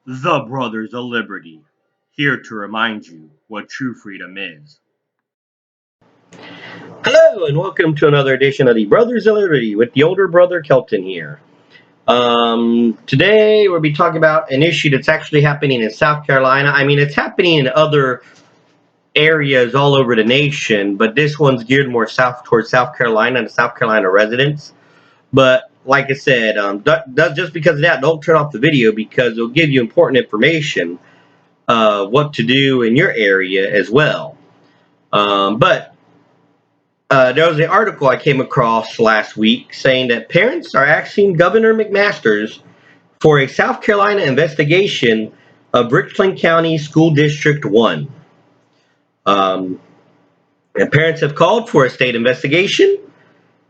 The Brothers of Liberty, here to remind you what true freedom is. Hello, and welcome to another edition of the Brothers of Liberty with the older brother Kelton here. Today we'll be talking about an issue that's actually happening in South Carolina. I mean, it's happening in other areas all over the nation, but this one's geared more south towards South Carolina and South Carolina residents. But like I said, just because of that, don't turn off the video because it'll give you important information what to do in your area as well. But there was an article I came across last week saying that parents are asking Governor McMasters for a South Carolina investigation of Richland County School District 1. And parents have called for a state investigation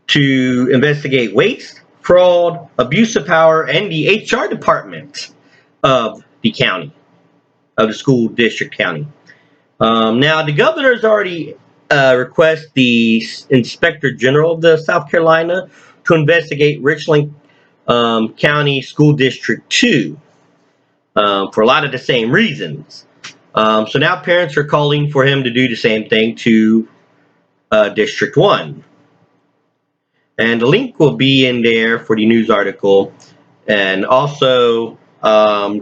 to investigate waste, fraud, abuse of power, and the HR department of the county, of the school district county. Now, the governor's already requested the Inspector General of the South Carolina to investigate Richland County School District 2 for a lot of the same reasons. So now parents are calling for him to do the same thing to District 1. And the link will be in there for the news article. And also,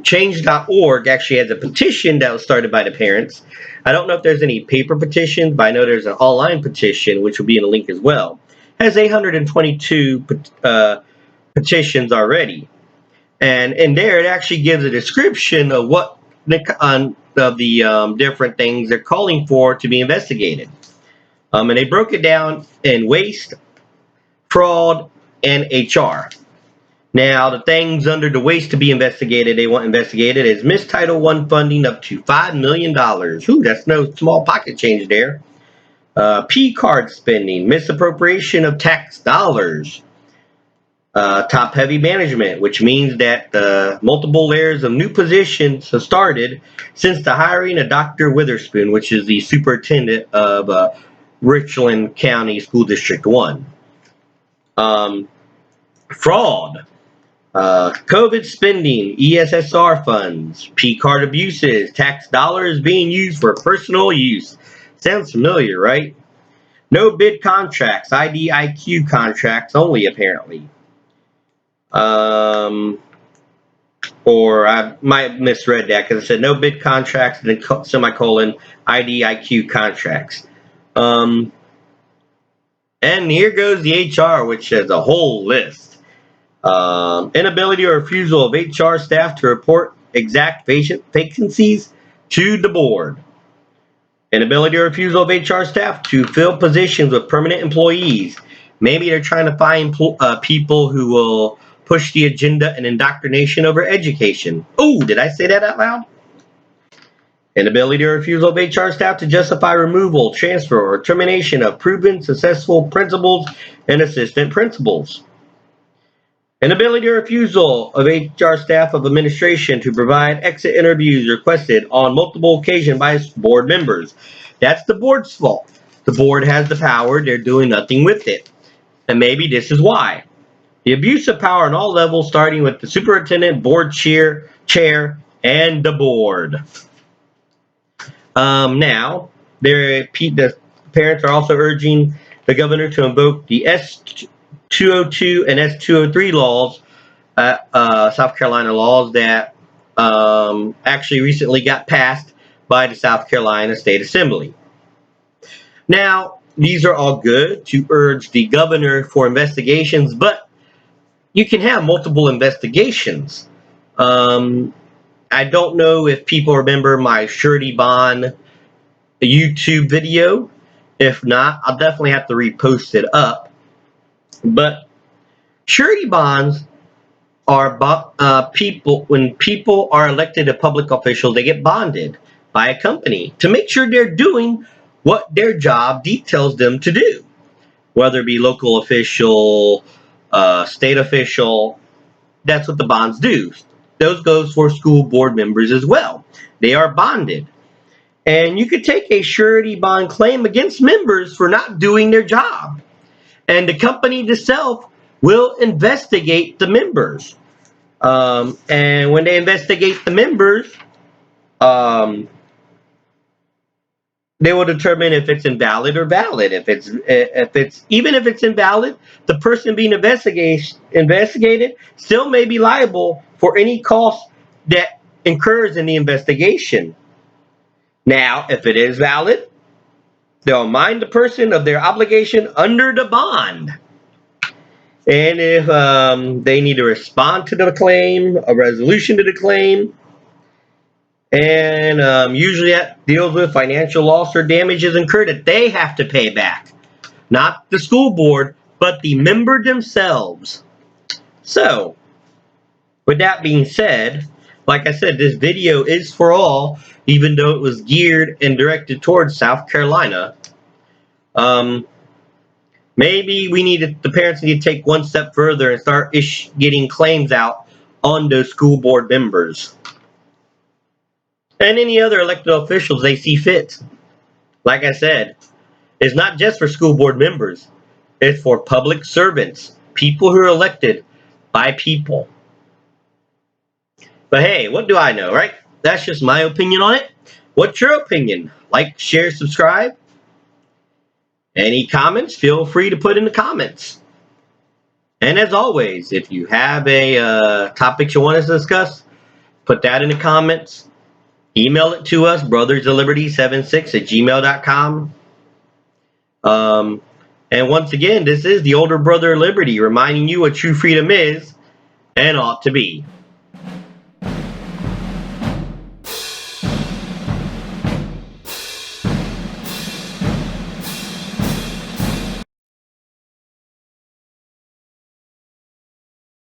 change.org actually has a petition that was started by the parents. I don't know if there's any paper petitions, but I know there's an online petition, which will be in the link as well. It has 822 petitions already. And in there, it actually gives a description of what of the different things they're calling for to be investigated. And they broke it down in waste, fraud, and HR. Now, the things under the waste to be investigated, they want investigated is missed Title I funding up to $5 million. Ooh, that's no small pocket change there. P-card spending, misappropriation of tax dollars. Top-heavy management, which means that multiple layers of new positions have started since the hiring of Dr. Witherspoon, which is the superintendent of Richland County School District 1. Fraud. COVID spending, ESSR funds, P-card abuses, tax dollars being used for personal use. Sounds familiar, right? No bid contracts, IDIQ contracts only, apparently. Or I might have misread that because it said no bid contracts and then semicolon IDIQ contracts. And here goes the HR, which has a whole list. Inability or refusal of HR staff to report exact vacancies to the board. Inability or refusal of HR staff to fill positions with permanent employees. Maybe they're trying to find people who will push the agenda and indoctrination over education. Oh, did I say that out loud? Inability or refusal of HR staff to justify removal, transfer, or termination of proven successful principals and assistant principals. Inability or refusal of HR staff of administration to provide exit interviews requested on multiple occasions by board members. That's the board's fault. The board has the power. They're doing nothing with it. And maybe this is why. The abuse of power on all levels, starting with the superintendent, board chair, and the board. Now, the parents are also urging the governor to invoke the S-202 and S-203 laws, South Carolina laws that actually recently got passed by the South Carolina State Assembly. Now, these are all good to urge the governor for investigations, but you can have multiple investigations. I don't know if people remember my surety bond YouTube video. If not, I'll definitely have to repost it up. But surety bonds are when people are elected to public officials, they get bonded by a company to make sure they're doing what their job details them to do, whether it be local official, state official. That's what the bonds do. Those goes for school board members as well. They are bonded. And you could take a surety bond claim against members for not doing their job. And the company itself will investigate the members. And when they investigate the members, they will determine if it's invalid or valid. If it's even if it's invalid, the person being investigated still may be liable for any cost that incurs in the investigation. Now, if it is valid, they'll remind the person of their obligation under the bond. And if they need to respond to the claim, a resolution to the claim, and usually that deals with financial loss or damages incurred that they have to pay back. Not the school board, but the member themselves. So, with that being said, like I said, this video is for all, even though it was geared and directed towards South Carolina. Maybe the parents need to take one step further and start getting claims out on those school board members and any other elected officials they see fit. Like I said, it's not just for school board members. It's for public servants, people who are elected by people. But hey, what do I know, right? That's just my opinion on it. What's your opinion? Like, share, subscribe. Any comments, feel free to put in the comments. And as always, if you have a topic you want us to discuss, put that in the comments. Email it to us, brothersofliberty76@gmail.com. And once again, this is the older brother of liberty reminding you what true freedom is and ought to be.